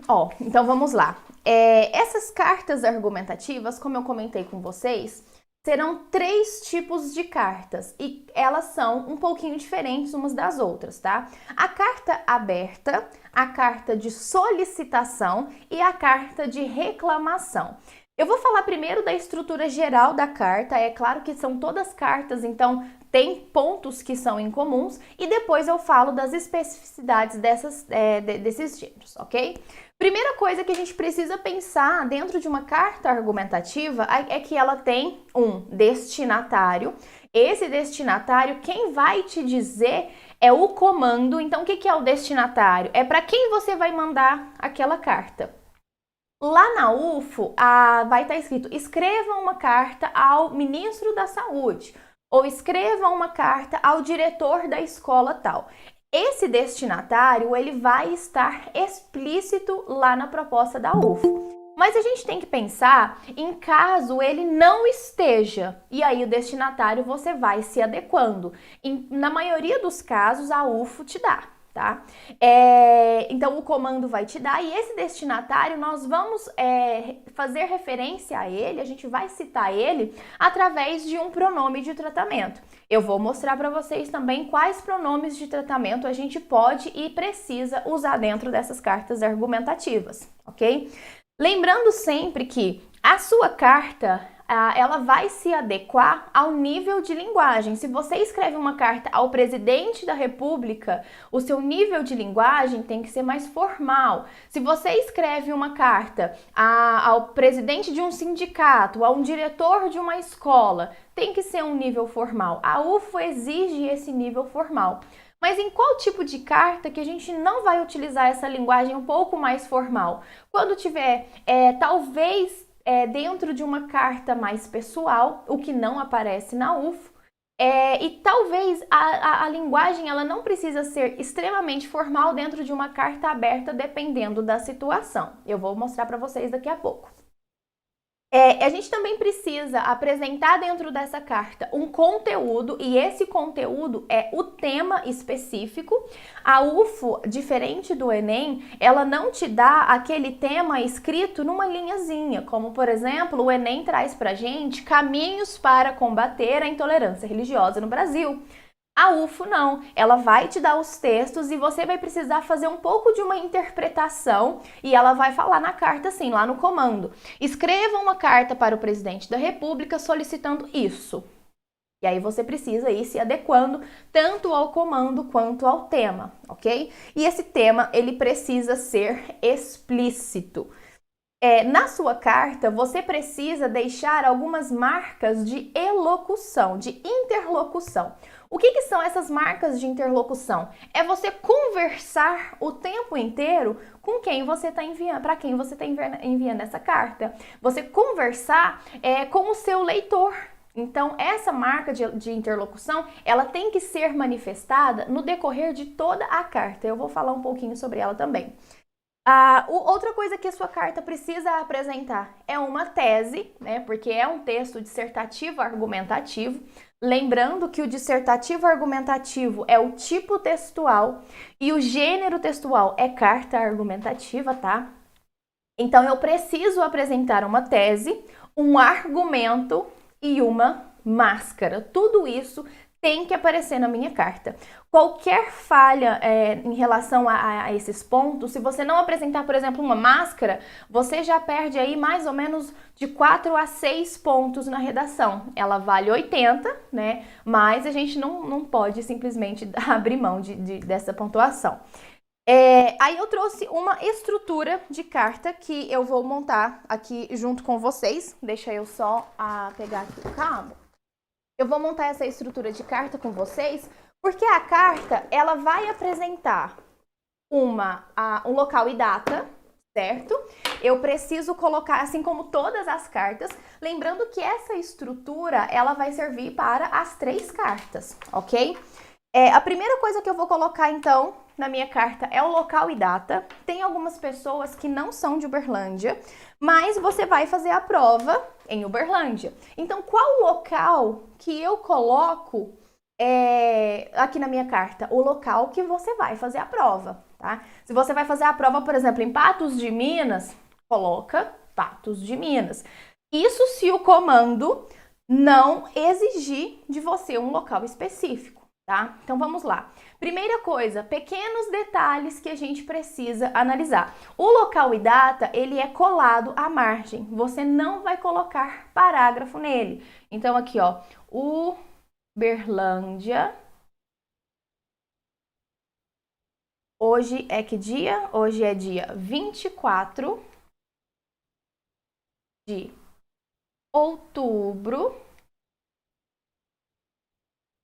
Ó, então vamos lá. Essas cartas argumentativas, como eu comentei com vocês, serão 3 tipos de cartas e elas são um pouquinho diferentes umas das outras, tá? A carta aberta, a carta de solicitação e a carta de reclamação. Eu vou falar primeiro da estrutura geral da carta, é claro que são todas cartas, então tem pontos que são incomuns, e depois eu falo das especificidades desses gêneros, ok? Primeira coisa que a gente precisa pensar dentro de uma carta argumentativa é que ela tem um destinatário. Esse destinatário, quem vai te dizer é o comando. Então, o que é o destinatário? É para quem você vai mandar aquela carta. Lá na UFO, vai estar escrito: escreva uma carta ao ministro da Saúde ou escreva uma carta ao diretor da escola tal. Esse destinatário, ele vai estar explícito lá na proposta da UFO. Mas a gente tem que pensar em caso ele não esteja, e aí o destinatário você vai se adequando. Na maioria dos casos, a UFO te dá, tá? Então o comando vai te dar, e esse destinatário nós vamos fazer referência a ele, a gente vai citar ele através de um pronome de tratamento. Eu vou mostrar para vocês também quais pronomes de tratamento a gente pode e precisa usar dentro dessas cartas argumentativas, ok? Lembrando sempre que a sua carta, ela vai se adequar ao nível de linguagem. Se você escreve uma carta ao presidente da República, o seu nível de linguagem tem que ser mais formal. Se você escreve uma carta ao presidente de um sindicato, a um diretor de uma escola, tem que ser um nível formal. A UFO exige esse nível formal. Mas em qual tipo de carta que a gente não vai utilizar essa linguagem um pouco mais formal? Quando tiver, talvez, dentro de uma carta mais pessoal, o que não aparece na UFO, e talvez a linguagem ela não precisa ser extremamente formal dentro de uma carta aberta, dependendo da situação. Eu vou mostrar para vocês daqui a pouco. A gente também precisa apresentar dentro dessa carta um conteúdo, e esse conteúdo é o tema específico. A UFO, diferente do Enem, ela não te dá aquele tema escrito numa linhazinha, como, por exemplo, o Enem traz pra gente caminhos para combater a intolerância religiosa no Brasil. A UFO não, ela vai te dar os textos e você vai precisar fazer um pouco de uma interpretação, e ela vai falar na carta assim, lá no comando: escreva uma carta para o presidente da República solicitando isso. E aí você precisa ir se adequando tanto ao comando quanto ao tema, ok? E esse tema, ele precisa ser explícito. Na sua carta, você precisa deixar algumas marcas de elocução, de interlocução. O que são essas marcas de interlocução? É você conversar o tempo inteiro com quem você está enviando, para quem você está enviando essa carta. Você conversar com o seu leitor. Então, essa marca de interlocução, ela tem que ser manifestada no decorrer de toda a carta. Eu vou falar um pouquinho sobre ela também. Outra coisa que a sua carta precisa apresentar é uma tese, né? Porque é um texto dissertativo argumentativo. Lembrando que o dissertativo argumentativo é o tipo textual e o gênero textual é carta argumentativa, tá? Então, eu preciso apresentar uma tese, um argumento e uma máscara. Tudo isso tem que aparecer na minha carta. Qualquer falha em relação a esses pontos, se você não apresentar, por exemplo, uma máscara, você já perde aí mais ou menos de 4 a 6 pontos na redação. Ela vale 80, né? Mas a gente não pode simplesmente abrir mão dessa pontuação. Aí eu trouxe uma estrutura de carta que eu vou montar aqui junto com vocês. Deixa eu só pegar aqui o cabo. Eu vou montar essa estrutura de carta com vocês, porque a carta, ela vai apresentar um local e data, certo? Eu preciso colocar, assim como todas as cartas, lembrando que essa estrutura, ela vai servir para as 3 cartas, ok? A primeira coisa que eu vou colocar, então, na minha carta é o local e data. Tem algumas pessoas que não são de Uberlândia, mas você vai fazer a prova em Uberlândia. Então, qual local que eu coloco aqui na minha carta o local que você vai fazer a prova, tá? Se você vai fazer a prova, por exemplo, em Patos de Minas, coloca Patos de Minas. Isso se o comando não exigir de você um local específico, tá? Então vamos lá. Primeira coisa, pequenos detalhes que a gente precisa analisar. O local e data, ele é colado à margem. Você não vai colocar parágrafo nele. Então aqui, ó, Uberlândia. Hoje é que dia? Hoje é dia 24 de outubro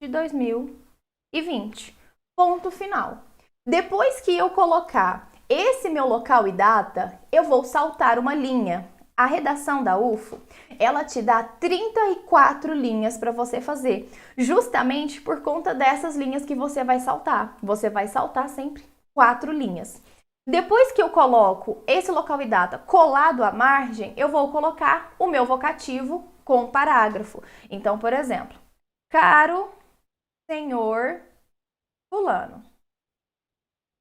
de 2020. Ponto final. Depois que eu colocar esse meu local e data, eu vou saltar uma linha. A redação da UFO, ela te dá 34 linhas para você fazer, justamente por conta dessas linhas que você vai saltar. Você vai saltar sempre 4 linhas. Depois que eu coloco esse local e data colado à margem, eu vou colocar o meu vocativo com parágrafo. Então, por exemplo, caro senhor fulano.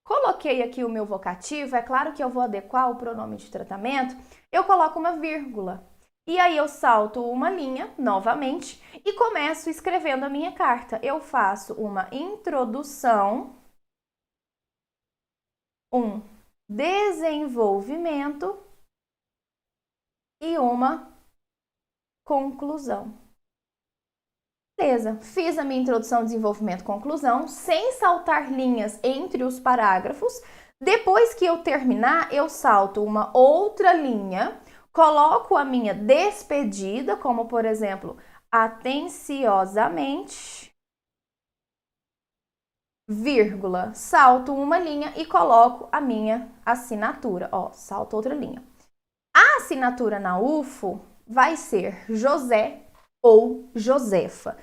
Coloquei aqui o meu vocativo, é claro que eu vou adequar o pronome de tratamento, eu coloco uma vírgula. E aí eu salto uma linha, novamente, e começo escrevendo a minha carta. Eu faço uma introdução, um desenvolvimento e uma conclusão. Beleza, fiz a minha introdução, desenvolvimento, conclusão, sem saltar linhas entre os parágrafos. Depois que eu terminar, eu salto uma outra linha, coloco a minha despedida, como por exemplo, atenciosamente, vírgula, salto uma linha e coloco a minha assinatura. Ó, salto outra linha. A assinatura na UFO vai ser José ou Josefa.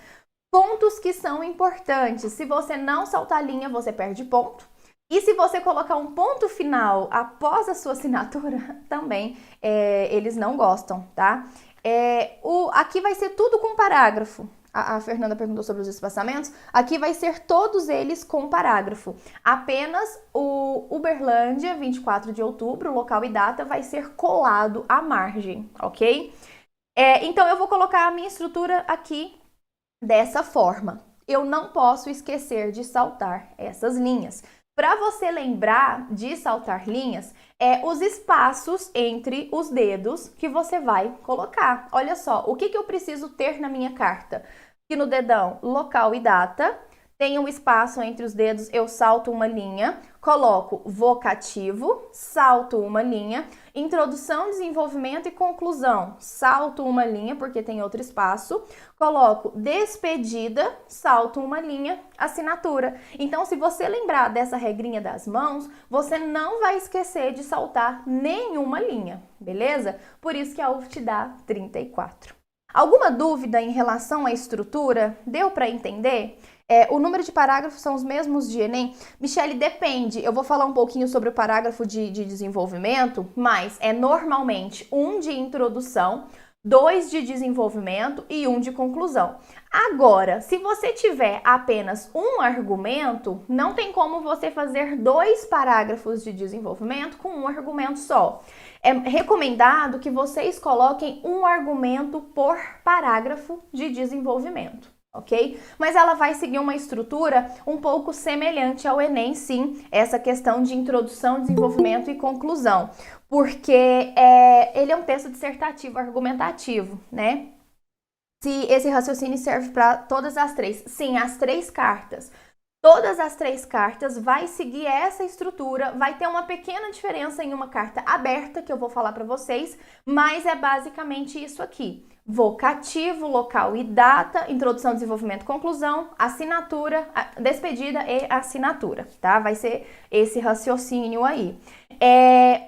Pontos que são importantes. Se você não saltar linha, você perde ponto. E se você colocar um ponto final após a sua assinatura, também eles não gostam, tá? Aqui vai ser tudo com parágrafo. A Fernanda perguntou sobre os espaçamentos. Aqui vai ser todos eles com parágrafo. Apenas o Uberlândia, 24 de outubro, local e data, vai ser colado à margem, ok? Então, eu vou colocar a minha estrutura aqui dessa forma. Eu não posso esquecer de saltar essas linhas. Para você lembrar de saltar linhas, os espaços entre os dedos que você vai colocar. Olha só, o que eu preciso ter na minha carta? Aqui no dedão, local e data. Tem um espaço entre os dedos, eu salto uma linha, coloco vocativo, salto uma linha, introdução, desenvolvimento e conclusão, salto uma linha porque tem outro espaço, coloco despedida, salto uma linha, assinatura. Então, se você lembrar dessa regrinha das mãos, você não vai esquecer de saltar nenhuma linha, beleza? Por isso que a UF te dá 34. Alguma dúvida em relação à estrutura? Deu para entender? O número de parágrafos são os mesmos de Enem? Michele, depende. Eu vou falar um pouquinho sobre o parágrafo de desenvolvimento, mas é normalmente um de introdução, 2 de desenvolvimento e 1 de conclusão. Agora, se você tiver apenas um argumento, não tem como você fazer 2 parágrafos de desenvolvimento com um argumento só. É recomendado que vocês coloquem um argumento por parágrafo de desenvolvimento, ok? Mas ela vai seguir uma estrutura um pouco semelhante ao Enem, sim, essa questão de introdução, desenvolvimento e conclusão, porque ele é um texto dissertativo argumentativo, né? Se esse raciocínio serve para todas as 3, sim, as 3 cartas. Todas as 3 cartas vai seguir essa estrutura, vai ter uma pequena diferença em uma carta aberta, que eu vou falar para vocês, mas é basicamente isso aqui. Vocativo, local e data, introdução, desenvolvimento, conclusão, assinatura, despedida e assinatura, tá? Vai ser esse raciocínio aí.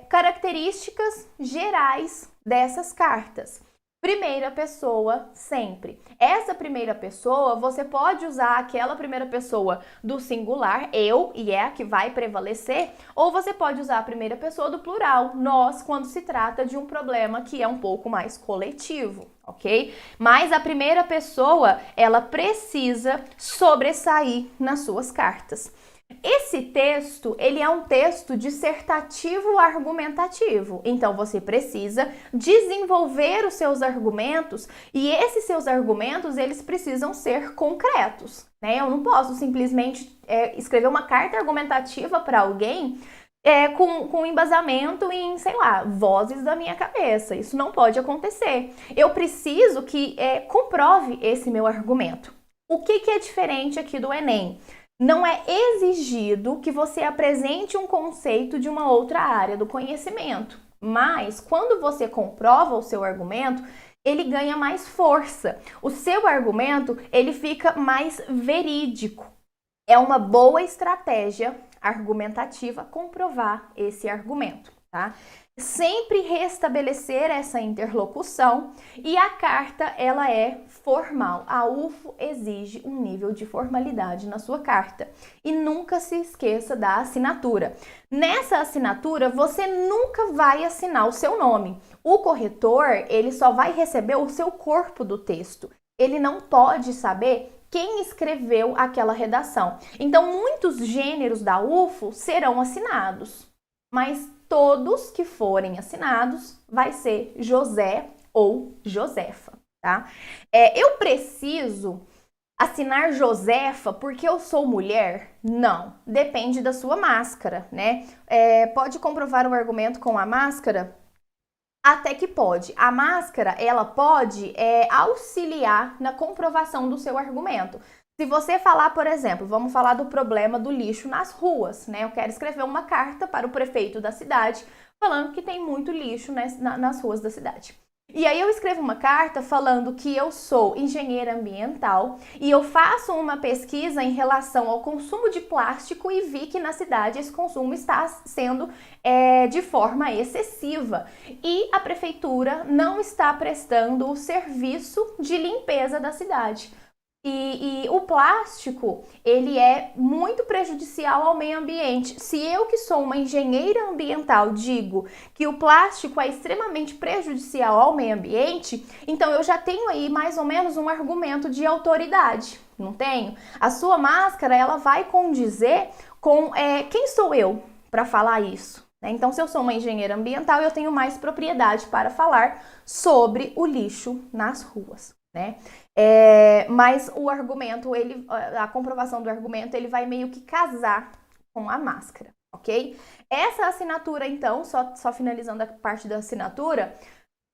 Características gerais dessas cartas. primeira pessoa sempre. Essa primeira pessoa, você pode usar aquela primeira pessoa do singular, eu, e é a que vai prevalecer, ou você pode usar a primeira pessoa do plural, nós, quando se trata de um problema que é um pouco mais coletivo, ok? Mas a primeira pessoa, ela precisa sobressair nas suas cartas. Esse texto, ele é um texto dissertativo argumentativo. Então, você precisa desenvolver os seus argumentos e esses seus argumentos, eles precisam ser concretos, né? Eu não posso simplesmente escrever uma carta argumentativa para alguém com embasamento em, sei lá, vozes da minha cabeça. Isso não pode acontecer. Eu preciso que comprove esse meu argumento. O que é diferente aqui do Enem? Não é exigido que você apresente um conceito de uma outra área do conhecimento, mas quando você comprova o seu argumento, ele ganha mais força. O seu argumento, ele fica mais verídico. É uma boa estratégia argumentativa comprovar esse argumento, tá? Sempre restabelecer essa interlocução e a carta, ela é formal. A UFO exige um nível de formalidade na sua carta. E nunca se esqueça da assinatura. Nessa assinatura, você nunca vai assinar o seu nome. O corretor, ele só vai receber o seu corpo do texto. Ele não pode saber quem escreveu aquela redação. Então, muitos gêneros da UFO serão assinados, mas todos que forem assinados vai ser José ou Josefa, tá? Eu preciso assinar Josefa porque eu sou mulher? Não, depende da sua máscara, né? Pode comprovar o argumento com a máscara? Até que pode. A máscara, ela pode auxiliar na comprovação do seu argumento. Se você falar, por exemplo, vamos falar do problema do lixo nas ruas, né? Eu quero escrever uma carta para o prefeito da cidade falando que tem muito lixo nas ruas da cidade. E aí eu escrevo uma carta falando que eu sou engenheira ambiental e eu faço uma pesquisa em relação ao consumo de plástico e vi que na cidade esse consumo está sendo de forma excessiva e a prefeitura não está prestando o serviço de limpeza da cidade. E o plástico, ele é muito prejudicial ao meio ambiente. Se eu, que sou uma engenheira ambiental, digo que o plástico é extremamente prejudicial ao meio ambiente, então eu já tenho aí mais ou menos um argumento de autoridade, não tenho? A sua máscara, ela vai condizer com quem sou eu para falar isso. Então, se eu sou uma engenheira ambiental, eu tenho mais propriedade para falar sobre o lixo nas ruas, né? Mas o argumento, a comprovação do argumento, ele vai meio que casar com a máscara, ok? Essa assinatura, então, só finalizando a parte da assinatura,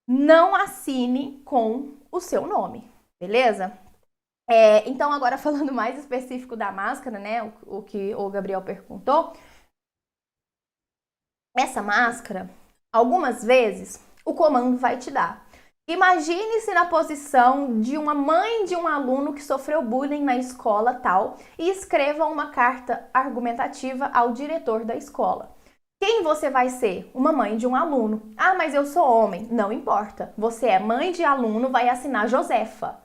não assine com o seu nome, beleza? Então, agora falando mais específico da máscara, né? O que o Gabriel perguntou. Essa máscara, algumas vezes, o comando vai te dar. Imagine-se na posição de uma mãe de um aluno que sofreu bullying na escola tal e escreva uma carta argumentativa ao diretor da escola. Quem você vai ser? Uma mãe de um aluno. Ah, mas eu sou homem. Não importa. Você é mãe de aluno, vai assinar Josefa.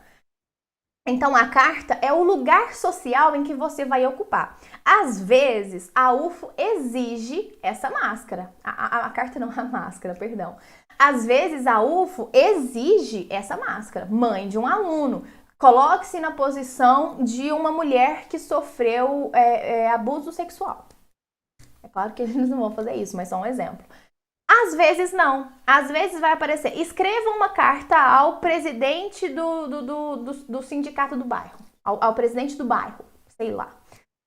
Então, a carta é o lugar social em que você vai ocupar. Às vezes, a UFO exige essa máscara. A carta não, a máscara, perdão. Às vezes, a UFO exige essa máscara. Mãe de um aluno. Coloque-se na posição de uma mulher que sofreu abuso sexual. É claro que eles não vão fazer isso, mas só um exemplo. Às vezes não. Às vezes vai aparecer, escreva uma carta ao presidente do sindicato do bairro. Ao presidente do bairro, sei lá.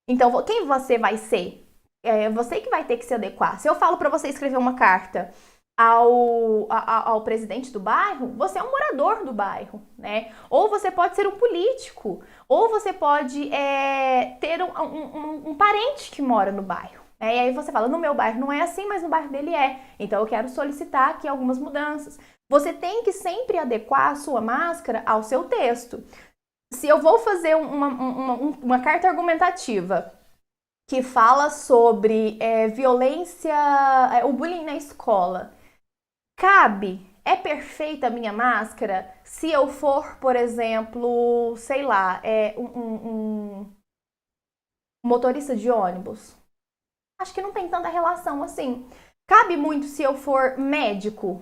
Então, quem você vai ser? Você que vai ter que se adequar. Se eu falo para você escrever uma carta ao presidente do bairro, você é um morador do bairro, né? Ou você pode ser um político. Ou você pode ter um parente que mora no bairro. E aí você fala, no meu bairro não é assim, mas no bairro dele é. Então eu quero solicitar aqui algumas mudanças. Você tem que sempre adequar a sua máscara ao seu texto. Se eu vou fazer uma carta argumentativa que fala sobre violência, o bullying na escola, cabe É perfeita a minha máscara se eu for, por exemplo, sei lá, um motorista de ônibus? Acho que não tem tanta relação assim. Cabe muito se eu for médico?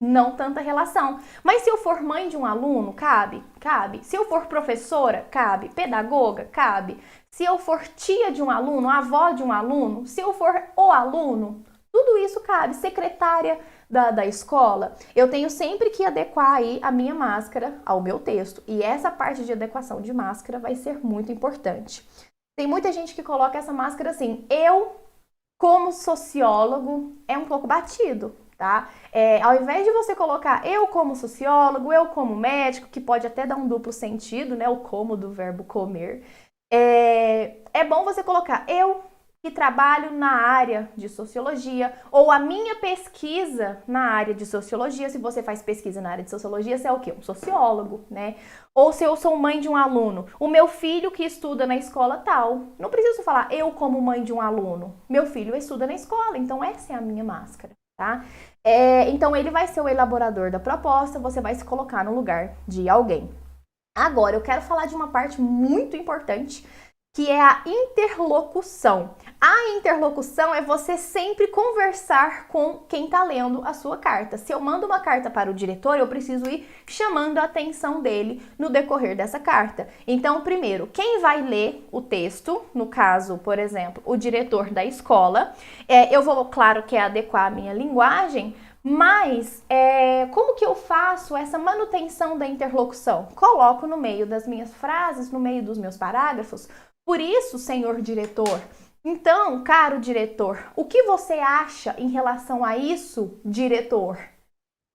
Não tanta relação. Mas se eu for mãe de um aluno, cabe? Cabe. Se eu for professora, cabe. Pedagoga, cabe. Se eu for tia de um aluno, avó de um aluno, se eu for o aluno, tudo isso cabe. Secretária da escola, eu tenho sempre que adequar aí a minha máscara ao meu texto. E essa parte de adequação de máscara vai ser muito importante. Tem muita gente que coloca essa máscara assim, eu, como sociólogo, é um pouco batido, tá? Ao invés de você colocar eu como sociólogo, eu como médico, que pode até dar um duplo sentido, né? O como do verbo comer. É bom você colocar eu que trabalho na área de sociologia, ou a minha pesquisa na área de sociologia. Se você faz pesquisa na área de sociologia, você é o quê? Um sociólogo, né? Ou se eu sou mãe de um aluno, o meu filho que estuda na escola tal. Não preciso falar eu como mãe de um aluno. Meu filho estuda na escola, então essa é a minha máscara, tá? Então ele vai ser o elaborador da proposta, você vai se colocar no lugar de alguém. Agora, eu quero falar de uma parte muito importante, que é a interlocução. A interlocução é você sempre conversar com quem está lendo a sua carta. Se eu mando uma carta para o diretor, eu preciso ir chamando a atenção dele no decorrer dessa carta. Então, primeiro, quem vai ler o texto, no caso, por exemplo, o diretor da escola, eu vou, claro, que adequar a minha linguagem, mas como que eu faço essa manutenção da interlocução? Coloco no meio das minhas frases, no meio dos meus parágrafos. Por isso, senhor diretor, então, caro diretor, o que você acha em relação a isso, diretor?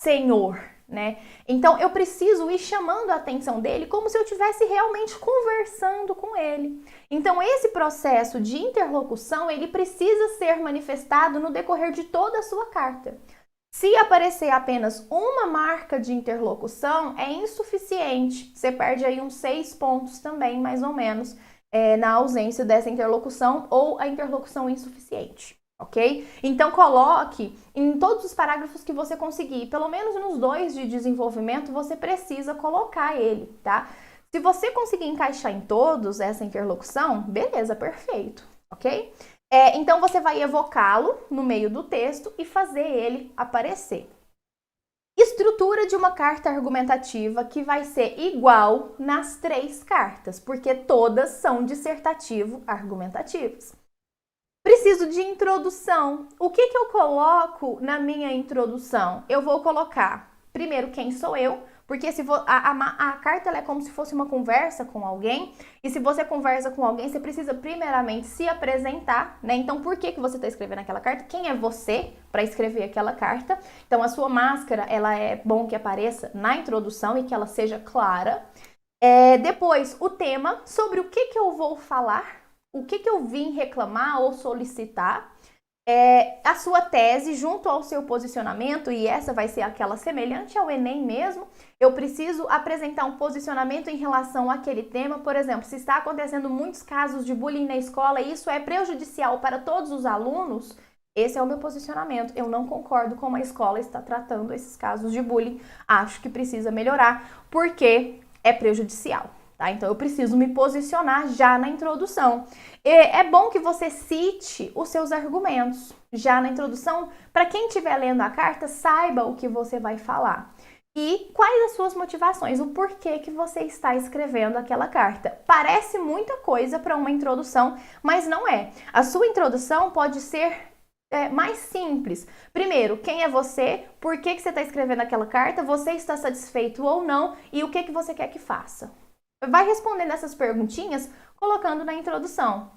Senhor, né? Então, eu preciso ir chamando a atenção dele como se eu estivesse realmente conversando com ele. Então, esse processo de interlocução, ele precisa ser manifestado no decorrer de toda a sua carta. Se aparecer apenas uma marca de interlocução, é insuficiente. Você perde aí uns 6 pontos também, mais ou menos, na ausência dessa interlocução ou a interlocução insuficiente, ok? Então, coloque em todos os parágrafos que você conseguir, pelo menos nos 2 de desenvolvimento, você precisa colocar ele, tá? Se você conseguir encaixar em todos essa interlocução, beleza, perfeito, ok? Então, você vai evocá-lo no meio do texto e fazer ele aparecer. Estrutura de uma carta argumentativa que vai ser igual nas 3 cartas, porque todas são dissertativo-argumentativas. Preciso de introdução. O que eu coloco na minha introdução? Eu vou colocar, primeiro, quem sou eu, porque a carta ela é como se fosse uma conversa com alguém, e se você conversa com alguém, você precisa primeiramente se apresentar, né? Então, por que você está escrevendo aquela carta? Quem é você para escrever aquela carta? Então, a sua máscara, ela é bom que apareça na introdução e que ela seja clara. Depois, o tema, sobre o que eu vou falar, o que eu vim reclamar ou solicitar. A sua tese junto ao seu posicionamento, e essa vai ser aquela semelhante ao Enem mesmo. Eu preciso apresentar um posicionamento em relação àquele tema. Por exemplo, se está acontecendo muitos casos de bullying na escola e isso é prejudicial para todos os alunos, esse é o meu posicionamento. Eu não concordo com como a escola está tratando esses casos de bullying. Acho que precisa melhorar porque é prejudicial. Tá? Então, eu preciso me posicionar já na introdução. É bom que você cite os seus argumentos já na introdução, para quem estiver lendo a carta, saiba o que você vai falar. E quais as suas motivações, o porquê que você está escrevendo aquela carta. Parece muita coisa para uma introdução, mas não é. A sua introdução pode ser mais simples. Primeiro, quem é você? Por que você está escrevendo aquela carta? Você está satisfeito ou não? E o que você quer que faça? Vai respondendo essas perguntinhas colocando na introdução.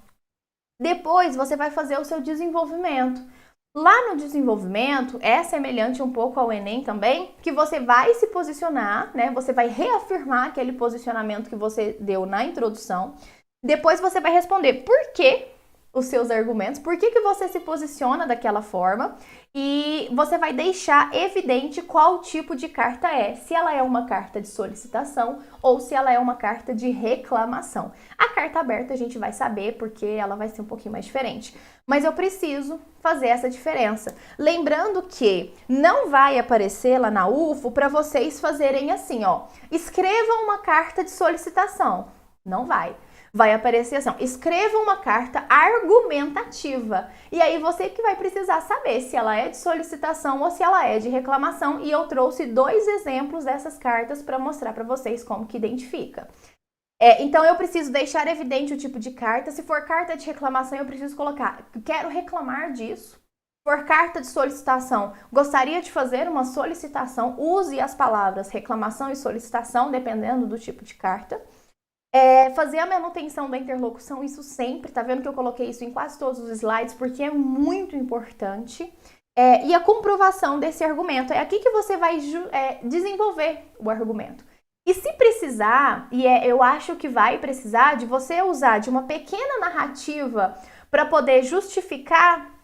Depois você vai fazer o seu desenvolvimento. Lá no desenvolvimento, é semelhante um pouco ao Enem também, que você vai se posicionar, né? Você vai reafirmar aquele posicionamento que você deu na introdução. Depois você vai responder por quê os seus argumentos, por que você se posiciona daquela forma, e você vai deixar evidente qual tipo de carta é, se ela é uma carta de solicitação ou se ela é uma carta de reclamação. A carta aberta a gente vai saber porque ela vai ser um pouquinho mais diferente, mas eu preciso fazer essa diferença. Lembrando que não vai aparecer lá na UFO para vocês fazerem assim, ó, escrevam uma carta de solicitação. Não vai. Vai aparecer assim, ó, escreva uma carta argumentativa. E aí você que vai precisar saber se ela é de solicitação ou se ela é de reclamação. E eu trouxe 2 exemplos dessas cartas para mostrar para vocês como que identifica. Então eu preciso deixar evidente o tipo de carta. Se for carta de reclamação, eu preciso colocar, quero reclamar disso. Se for carta de solicitação, gostaria de fazer uma solicitação. Use as palavras reclamação e solicitação, dependendo do tipo de carta. Fazer a manutenção da interlocução, isso sempre, tá vendo que eu coloquei isso em quase todos os slides, porque é muito importante. E a comprovação desse argumento, é aqui que você vai desenvolver o argumento. E se precisar, eu acho que vai precisar de você usar de uma pequena narrativa para poder justificar.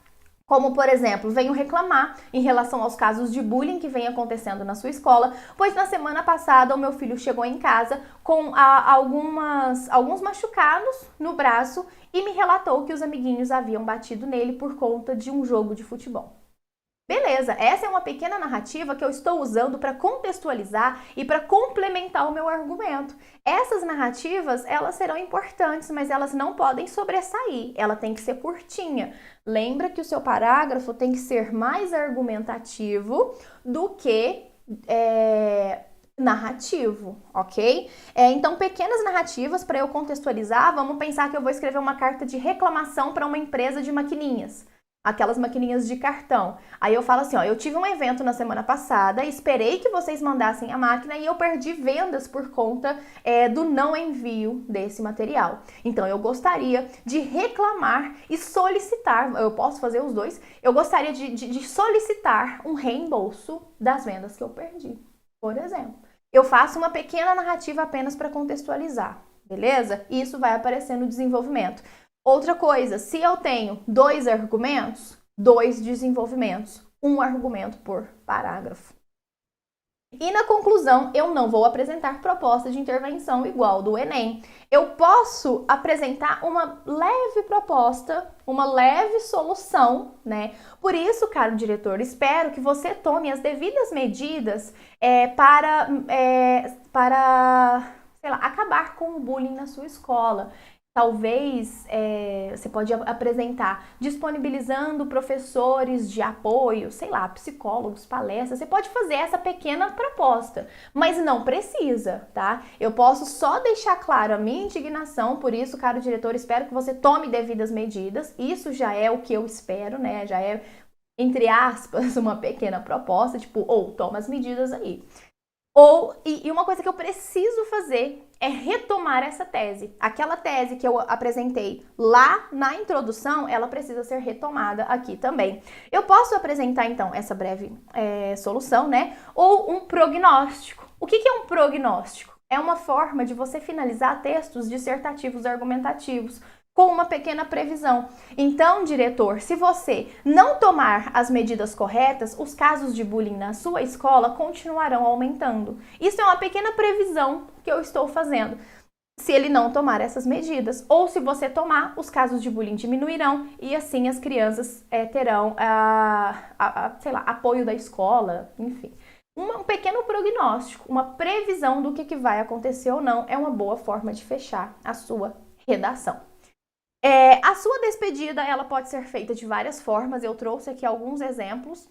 Como, por exemplo, venho reclamar em relação aos casos de bullying que vem acontecendo na sua escola, pois na semana passada o meu filho chegou em casa com alguns machucados no braço e me relatou que os amiguinhos haviam batido nele por conta de um jogo de futebol. Beleza, essa é uma pequena narrativa que eu estou usando para contextualizar e para complementar o meu argumento. Essas narrativas, elas serão importantes, mas elas não podem sobressair, ela tem que ser curtinha. Lembra que o seu parágrafo tem que ser mais argumentativo do que narrativo, ok? Então, pequenas narrativas para eu contextualizar, vamos pensar que eu vou escrever uma carta de reclamação para uma empresa de maquininhas. Aquelas maquininhas de cartão. Aí eu falo assim, ó, eu tive um evento na semana passada, esperei que vocês mandassem a máquina e eu perdi vendas por conta do não envio desse material. Então eu gostaria de reclamar e solicitar, eu posso fazer os dois, eu gostaria de solicitar um reembolso das vendas que eu perdi, por exemplo. Eu faço uma pequena narrativa apenas para contextualizar, beleza? Isso vai aparecer no desenvolvimento. Outra coisa, se eu tenho 2 argumentos, 2 desenvolvimentos, 1 argumento por parágrafo. E na conclusão, eu não vou apresentar proposta de intervenção igual do Enem. Eu posso apresentar uma leve proposta, uma leve solução, né? Por isso, caro diretor, espero que você tome as devidas medidas para sei lá, acabar com o bullying na sua escola. Talvez você pode apresentar disponibilizando professores de apoio, sei lá, psicólogos, palestras. Você pode fazer essa pequena proposta, mas não precisa, tá? Eu posso só deixar claro a minha indignação, por isso, caro diretor, espero que você tome devidas medidas. Isso já é o que eu espero, né? Já é, entre aspas, uma pequena proposta, tipo, toma as medidas aí. E uma coisa que eu preciso fazer é retomar essa tese. Aquela tese que eu apresentei lá na introdução, ela precisa ser retomada aqui também. Eu posso apresentar, então, essa breve solução, né? Ou um prognóstico. O que é um prognóstico? É uma forma de você finalizar textos dissertativos argumentativos com uma pequena previsão. Então, diretor, se você não tomar as medidas corretas, os casos de bullying na sua escola continuarão aumentando. Isso é uma pequena previsão que eu estou fazendo. Se ele não tomar essas medidas, ou se você tomar, os casos de bullying diminuirão e assim as crianças terão sei lá, apoio da escola, enfim. Um pequeno prognóstico, uma previsão do que vai acontecer ou não é uma boa forma de fechar a sua redação. A sua despedida, ela pode ser feita de várias formas, eu trouxe aqui alguns exemplos,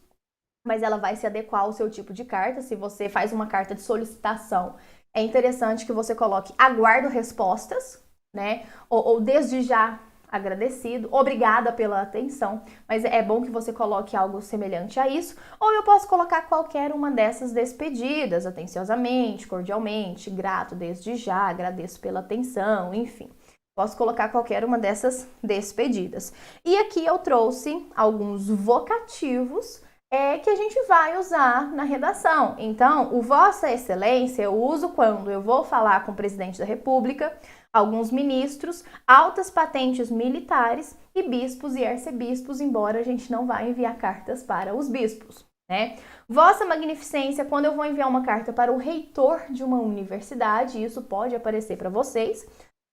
mas ela vai se adequar ao seu tipo de carta. Se você faz uma carta de solicitação, é interessante que você coloque aguardo respostas, né? Ou desde já agradecido, obrigada pela atenção, mas é bom que você coloque algo semelhante a isso. Ou eu posso colocar qualquer uma dessas despedidas, atenciosamente, cordialmente, grato desde já, agradeço pela atenção, enfim. Posso colocar qualquer uma dessas despedidas. E aqui eu trouxe alguns vocativos que a gente vai usar na redação. Então, o Vossa Excelência eu uso quando eu vou falar com o presidente da República, alguns ministros, altas patentes militares e bispos e arcebispos, embora a gente não vá enviar cartas para os bispos, né? Vossa Magnificência, quando eu vou enviar uma carta para o reitor de uma universidade, isso pode aparecer para vocês.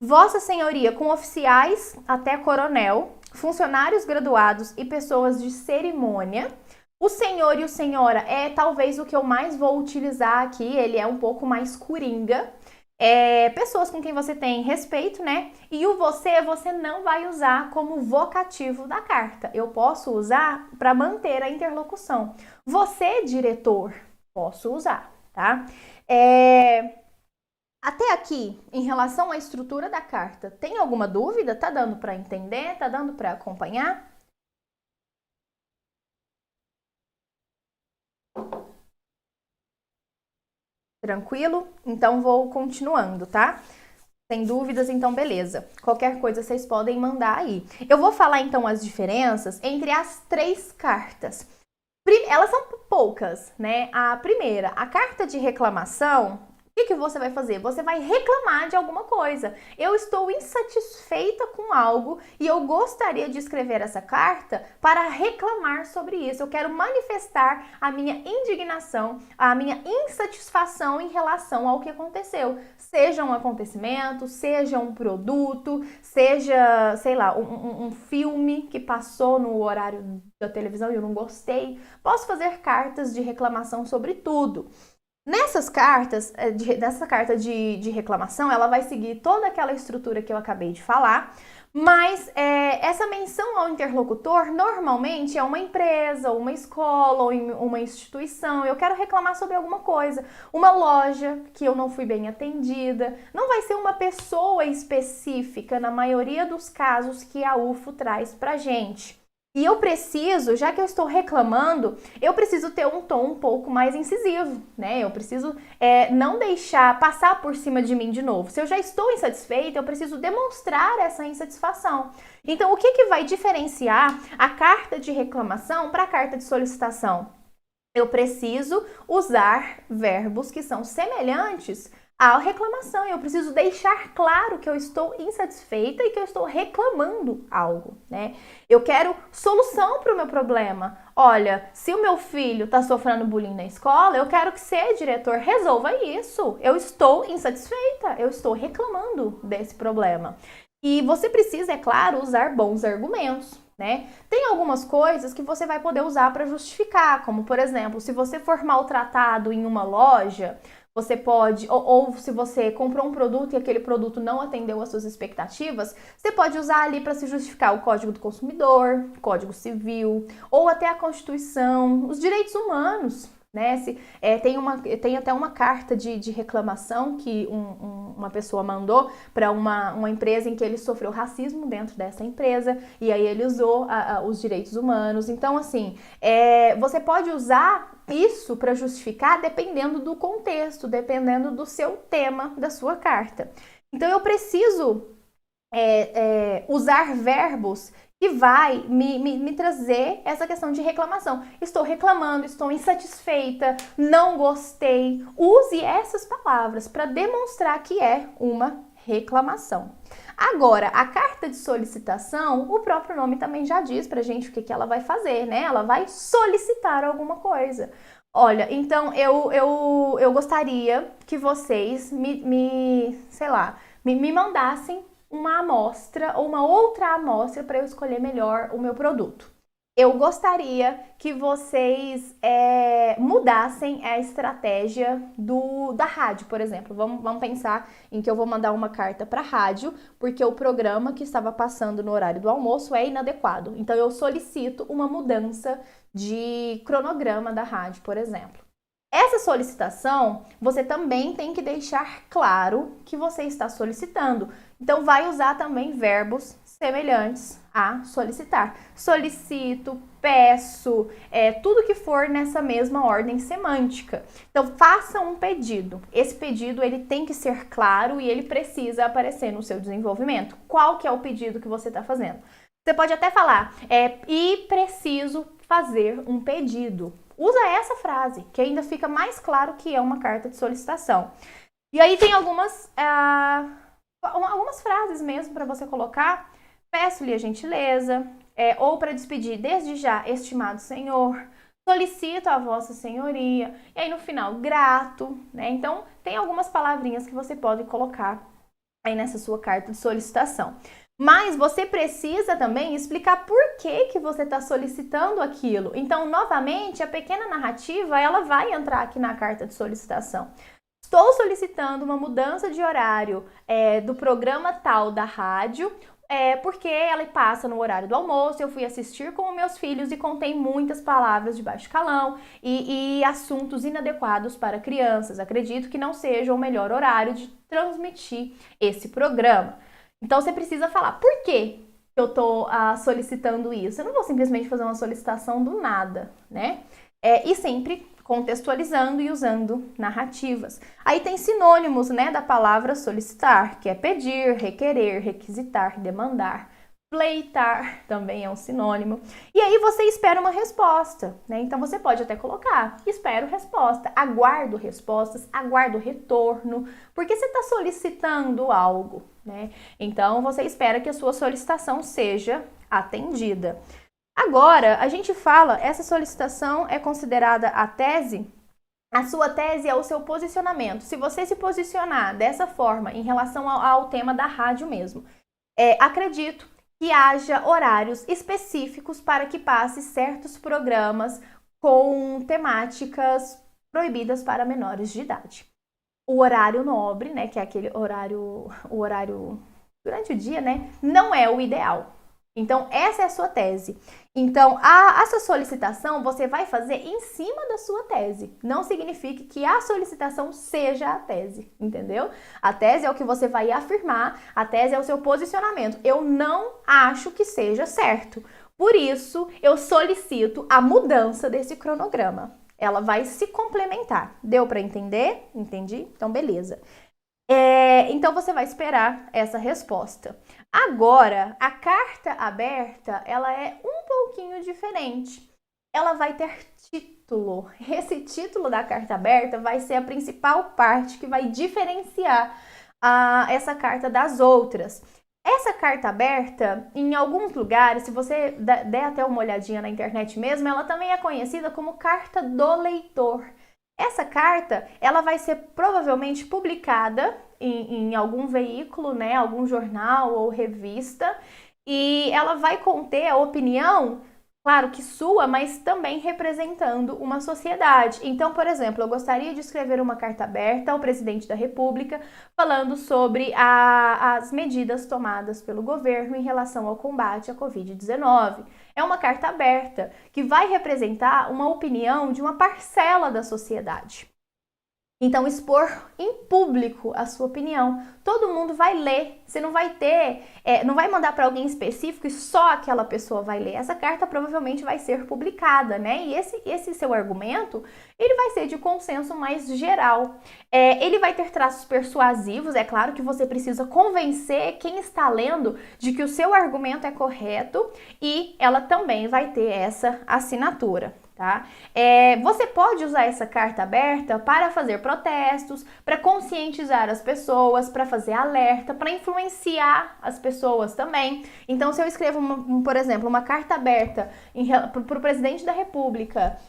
Vossa Senhoria, com oficiais até coronel, funcionários graduados e pessoas de cerimônia. O senhor e o senhora é talvez o que eu mais vou utilizar aqui, ele é um pouco mais coringa. Pessoas com quem você tem respeito, né? E o você não vai usar como vocativo da carta. Eu posso usar para manter a interlocução. Você, diretor, posso usar, tá? Até aqui, em relação à estrutura da carta, tem alguma dúvida? Tá dando para entender? Tá dando para acompanhar? Tranquilo? Então vou continuando, tá? Sem dúvidas, então beleza. Qualquer coisa vocês podem mandar aí. Eu vou falar então as diferenças entre as 3 cartas. Elas são poucas, né? A primeira, a carta de reclamação. O que você vai fazer? Você vai reclamar de alguma coisa. Eu estou insatisfeita com algo e eu gostaria de escrever essa carta para reclamar sobre isso. Eu quero manifestar a minha indignação, a minha insatisfação em relação ao que aconteceu. Seja um acontecimento, seja um produto, seja, sei lá, um filme que passou no horário da televisão e eu não gostei. Posso fazer cartas de reclamação sobre tudo. Nessas cartas, nessa carta de reclamação, ela vai seguir toda aquela estrutura que eu acabei de falar, mas essa menção ao interlocutor normalmente é uma empresa, uma escola ou uma instituição. Eu quero reclamar sobre alguma coisa, uma loja que eu não fui bem atendida. Não vai ser uma pessoa específica na maioria dos casos que a UFO traz pra gente. E eu preciso, já que eu estou reclamando, eu preciso ter um tom um pouco mais incisivo, né? Eu preciso não deixar passar por cima de mim de novo. Se eu já estou insatisfeita, eu preciso demonstrar essa insatisfação. Então, o que vai diferenciar a carta de reclamação para a carta de solicitação? Eu preciso usar verbos que são semelhantes à reclamação. Eu preciso deixar claro que eu estou insatisfeita e que eu estou reclamando algo, né? Eu quero solução para o meu problema. Olha, se o meu filho está sofrendo bullying na escola, eu quero que você, diretor, resolva isso. Eu estou insatisfeita, eu estou reclamando desse problema. E você precisa, é claro, usar bons argumentos, né? Tem algumas coisas que você vai poder usar para justificar, como, por exemplo, se você for maltratado em uma loja, você pode, ou se você comprou um produto e aquele produto não atendeu às suas expectativas, você pode usar ali para se justificar o Código do Consumidor, Código Civil, ou até a Constituição, os direitos humanos, né? Tem até uma carta de reclamação que uma pessoa mandou para uma empresa em que ele sofreu racismo dentro dessa empresa, e aí ele usou os direitos humanos. Então, assim, você pode usar isso para justificar dependendo do contexto, dependendo do seu tema da sua carta. Então, eu preciso usar verbos que vai me trazer essa questão de reclamação. Estou reclamando, estou insatisfeita, não gostei. Use essas palavras para demonstrar que é uma reclamação. Agora, a carta de solicitação, o próprio nome também já diz pra gente o que ela vai fazer, né? Ela vai solicitar alguma coisa. Olha, então eu gostaria que vocês sei lá, me mandassem uma amostra ou uma outra amostra para eu escolher melhor o meu produto. Eu gostaria que vocês mudassem a estratégia da rádio, por exemplo. Vamos pensar em que eu vou mandar uma carta para a rádio, porque o programa que estava passando no horário do almoço é inadequado. Então, eu solicito uma mudança de cronograma da rádio, por exemplo. Essa solicitação, você também tem que deixar claro que você está solicitando. Então, vai usar também verbos semelhantes a solicitar. Solicito, peço, tudo que for nessa mesma ordem semântica. Então, faça um pedido. Esse pedido, ele tem que ser claro e ele precisa aparecer no seu desenvolvimento. Qual que é o pedido que você está fazendo? Você pode até falar, e preciso fazer um pedido. Usa essa frase, que ainda fica mais claro que é uma carta de solicitação. E aí tem algumas frases mesmo para você colocar. Peço-lhe a gentileza, ou para despedir desde já, estimado senhor, solicito a vossa senhoria, e aí no final, grato, né? Então, tem algumas palavrinhas que você pode colocar aí nessa sua carta de solicitação. Mas você precisa também explicar por que você está solicitando aquilo. Então, novamente, a pequena narrativa, ela vai entrar aqui na carta de solicitação. Estou solicitando uma mudança de horário do programa tal da rádio, porque ela passa no horário do almoço, eu fui assistir com os meus filhos e contém muitas palavras de baixo calão e assuntos inadequados para crianças. Acredito que não seja o melhor horário de transmitir esse programa. Então você precisa falar por que eu estou solicitando isso. Eu não vou simplesmente fazer uma solicitação do nada, né? E sempre contextualizando e usando narrativas. Aí tem sinônimos, né, da palavra solicitar, que é pedir, requerer, requisitar, demandar. Pleitar também é um sinônimo. E aí você espera uma resposta, né? Então você pode até colocar, espero resposta, aguardo respostas, aguardo retorno, porque você está solicitando algo, né? Então você espera que a sua solicitação seja atendida. Agora, a gente fala, essa solicitação é considerada a tese. A sua tese é o seu posicionamento. Se você se posicionar dessa forma em relação ao tema da rádio mesmo, acredito que haja horários específicos para que passe certos programas com temáticas proibidas para menores de idade. O horário nobre, né, que é aquele horário, o horário durante o dia, né, não é o ideal. Então, essa é a sua tese. Então, a sua solicitação você vai fazer em cima da sua tese. Não significa que a solicitação seja a tese, entendeu? A tese é o que você vai afirmar, a tese é o seu posicionamento. Eu não acho que seja certo. Por isso, eu solicito a mudança desse cronograma. Ela vai se complementar. Deu para entender? Entendi? Então, beleza. Então, você vai esperar essa resposta. Agora, a carta aberta, ela é um pouquinho diferente. Ela vai ter título. Esse título da carta aberta vai ser a principal parte que vai diferenciar essa carta das outras. Essa carta aberta, em alguns lugares, se você der até uma olhadinha na internet mesmo, ela também é conhecida como carta do leitor. Essa carta, ela vai ser provavelmente publicada em algum veículo, né, algum jornal ou revista, e ela vai conter a opinião, claro que sua, mas também representando uma sociedade. Então, por exemplo, eu gostaria de escrever uma carta aberta ao presidente da República falando sobre as medidas tomadas pelo governo em relação ao combate à Covid-19. É uma carta aberta que vai representar uma opinião de uma parcela da sociedade. Então, expor em público a sua opinião. Todo mundo vai ler. Você não vai ter, não vai mandar para alguém específico e só aquela pessoa vai ler. Essa carta provavelmente vai ser publicada, né? E esse seu argumento, ele vai ser de consenso mais geral. Ele vai ter traços persuasivos. É claro que você precisa convencer quem está lendo de que o seu argumento é correto e ela também vai ter essa assinatura. Tá? Você pode usar essa carta aberta para fazer protestos, para conscientizar as pessoas, para fazer alerta, para influenciar as pessoas também. Então, se eu escrevo, por exemplo, uma carta aberta para o presidente da República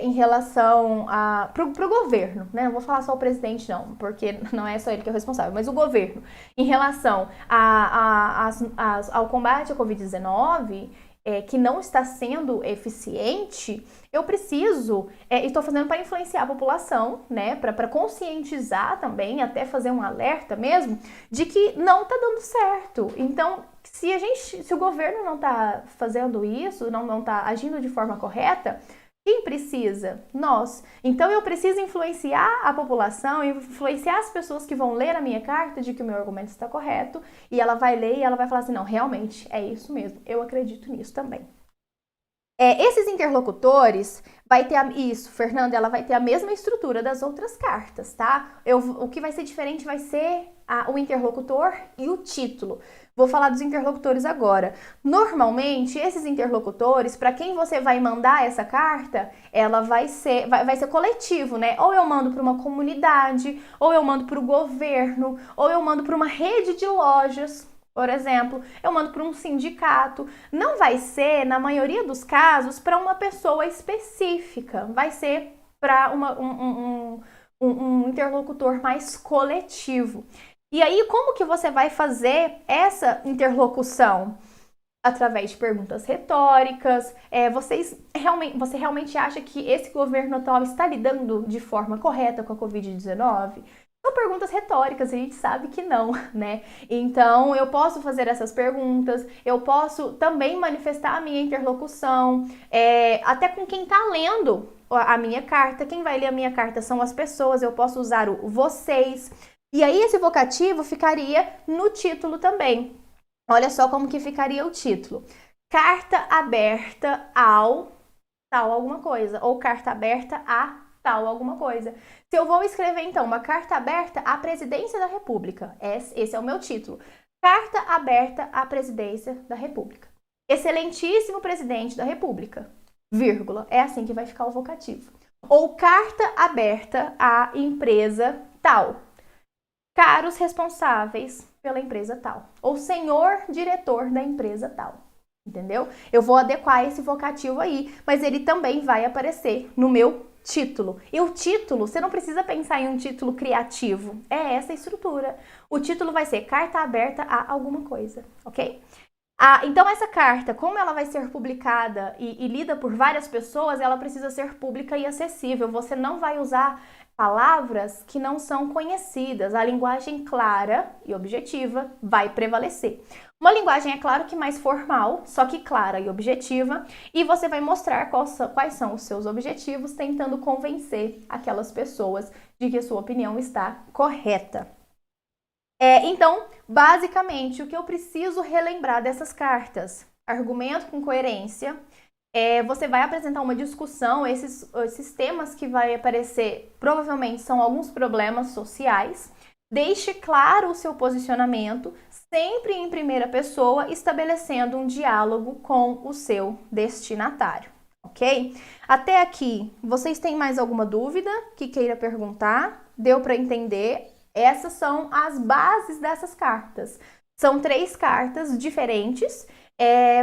em relação para o governo, né? Não vou falar só o presidente, não, porque não é só ele que é o responsável, mas o governo, em relação ao combate à Covid-19, que não está sendo eficiente, eu preciso, estou fazendo para influenciar a população, né, para conscientizar também, até fazer um alerta mesmo, de que não está dando certo. Então, se o governo não está fazendo isso, não está agindo de forma correta, quem precisa? Nós. Então eu preciso influenciar a população, influenciar as pessoas que vão ler a minha carta de que o meu argumento está correto, e ela vai ler e ela vai falar assim, não, realmente é isso mesmo, eu acredito nisso também. Esses interlocutores vai ter isso, Fernanda, ela vai ter a mesma estrutura das outras cartas, tá? O que vai ser diferente vai ser o interlocutor e o título. Vou falar dos interlocutores agora. Normalmente, esses interlocutores, para quem você vai mandar essa carta, ela vai ser coletivo, né? Ou eu mando para uma comunidade, ou eu mando para o governo, ou eu mando para uma rede de lojas. Por exemplo, eu mando para um sindicato. Não vai ser, na maioria dos casos, para uma pessoa específica. Vai ser para um interlocutor mais coletivo. E aí, como que você vai fazer essa interlocução? Através de perguntas retóricas. Você realmente acha que esse governo atual está lidando de forma correta com a Covid-19? São perguntas retóricas, a gente sabe que não, né? Então, eu posso fazer essas perguntas, eu posso também manifestar a minha interlocução, até com quem está lendo a minha carta. Quem vai ler a minha carta são as pessoas, eu posso usar o vocês. E aí, esse vocativo ficaria no título também. Olha só como que ficaria o título. Carta aberta ao tal alguma coisa, ou carta aberta a tal alguma coisa. Se eu vou escrever, então, uma carta aberta à Presidência da República, esse é o meu título. Carta aberta à Presidência da República. Excelentíssimo Presidente da República, vírgula, é assim que vai ficar o vocativo. Ou carta aberta à empresa tal. Caros responsáveis pela empresa tal. Ou senhor diretor da empresa tal. Entendeu? Eu vou adequar esse vocativo aí, mas ele também vai aparecer no meu título. E o título, você não precisa pensar em um título criativo. É essa a estrutura. O título vai ser carta aberta a alguma coisa, ok? Então, essa carta, como ela vai ser publicada e lida por várias pessoas, ela precisa ser pública e acessível. Você não vai usar palavras que não são conhecidas. A linguagem clara e objetiva vai prevalecer. Uma linguagem, é claro que mais formal, só que clara e objetiva, e você vai mostrar quais são os seus objetivos, tentando convencer aquelas pessoas de que a sua opinião está correta. Então, basicamente, o que eu preciso relembrar dessas cartas? Argumento com coerência. Você vai apresentar uma discussão, esses temas que vai aparecer provavelmente são alguns problemas sociais. Deixe claro o seu posicionamento, sempre em primeira pessoa, estabelecendo um diálogo com o seu destinatário, ok? Até aqui, vocês têm mais alguma dúvida que queira perguntar? Deu para entender? Essas são as bases dessas cartas. São 3 cartas diferentes,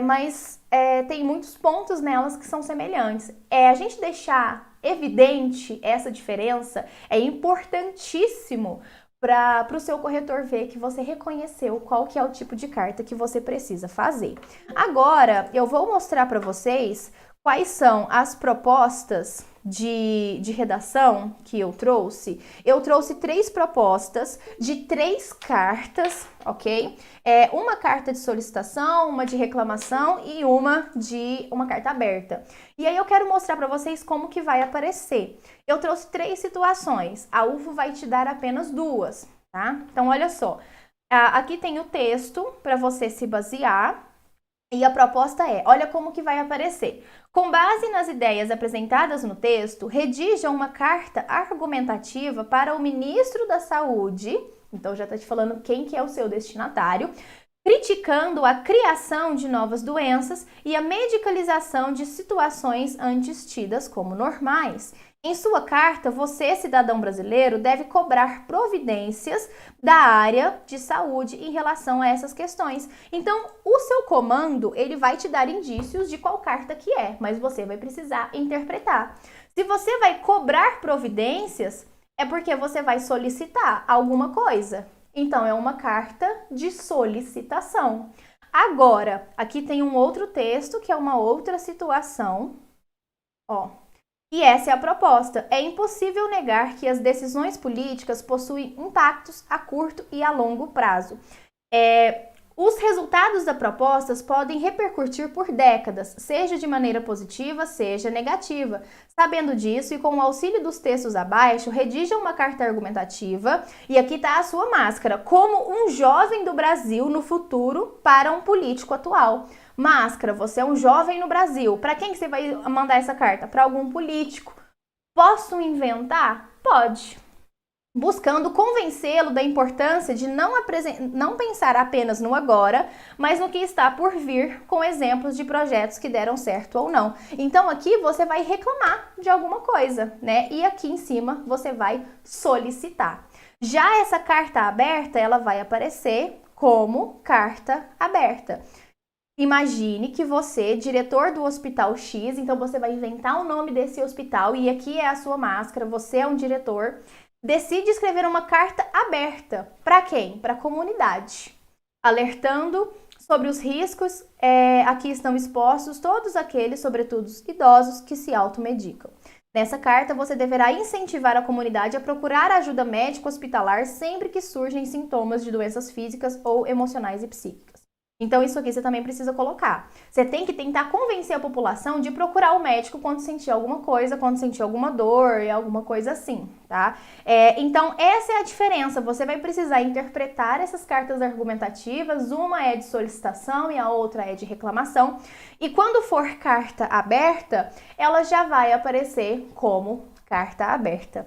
mas tem muitos pontos nelas que são semelhantes. A gente deixar evidente essa diferença é importantíssimo para o seu corretor ver que você reconheceu qual que é o tipo de carta que você precisa fazer. Agora, eu vou mostrar para vocês quais são as propostas de redação que eu trouxe. Eu trouxe 3 propostas de 3 cartas, ok? Uma carta de solicitação, uma de reclamação e uma carta aberta. E aí eu quero mostrar para vocês como que vai aparecer. Eu trouxe 3 situações. A UFO vai te dar apenas 2, tá? Então, olha só. Aqui tem o texto para você se basear. E a proposta olha como que vai aparecer. Com base nas ideias apresentadas no texto, redija uma carta argumentativa para o ministro da Saúde, então já está te falando quem que é o seu destinatário, criticando a criação de novas doenças e a medicalização de situações antes tidas como normais. Em sua carta, você, cidadão brasileiro, deve cobrar providências da área de saúde em relação a essas questões. Então, o seu comando, ele vai te dar indícios de qual carta que é, mas você vai precisar interpretar. Se você vai cobrar providências, é porque você vai solicitar alguma coisa. Então, é uma carta de solicitação. Agora, aqui tem um outro texto, que é uma outra situação. E essa é a proposta. É impossível negar que as decisões políticas possuem impactos a curto e a longo prazo. Os resultados das propostas podem repercutir por décadas, seja de maneira positiva, seja negativa. Sabendo disso e com o auxílio dos textos abaixo, redija uma carta argumentativa, e aqui está a sua máscara, como um jovem do Brasil no futuro para um político atual. Máscara, você é um jovem no Brasil. Para quem que você vai mandar essa carta? Para algum político. Posso inventar? Pode. buscando convencê-lo da importância de não pensar apenas no agora, mas no que está por vir, com exemplos de projetos que deram certo ou não. Então aqui você vai reclamar de alguma coisa, né? E aqui em cima você vai solicitar. Já essa carta aberta, ela vai aparecer como carta aberta. Imagine que você, diretor do Hospital X, então você vai inventar o nome desse hospital e aqui é a sua máscara, você é um diretor, decide escrever uma carta aberta. Para quem? Para a comunidade, alertando sobre os riscos. Aqui estão expostos todos aqueles, sobretudo os idosos, que se automedicam. Nessa carta, você deverá incentivar a comunidade a procurar ajuda médico-hospitalar sempre que surgem sintomas de doenças físicas ou emocionais e psíquicas. Então, isso aqui você também precisa colocar. Você tem que tentar convencer a população de procurar o médico quando sentir alguma coisa, quando sentir alguma dor e alguma coisa assim, tá? Então, essa é a diferença. Você vai precisar interpretar essas cartas argumentativas. Uma é de solicitação e a outra é de reclamação. E quando for carta aberta, ela já vai aparecer como carta aberta.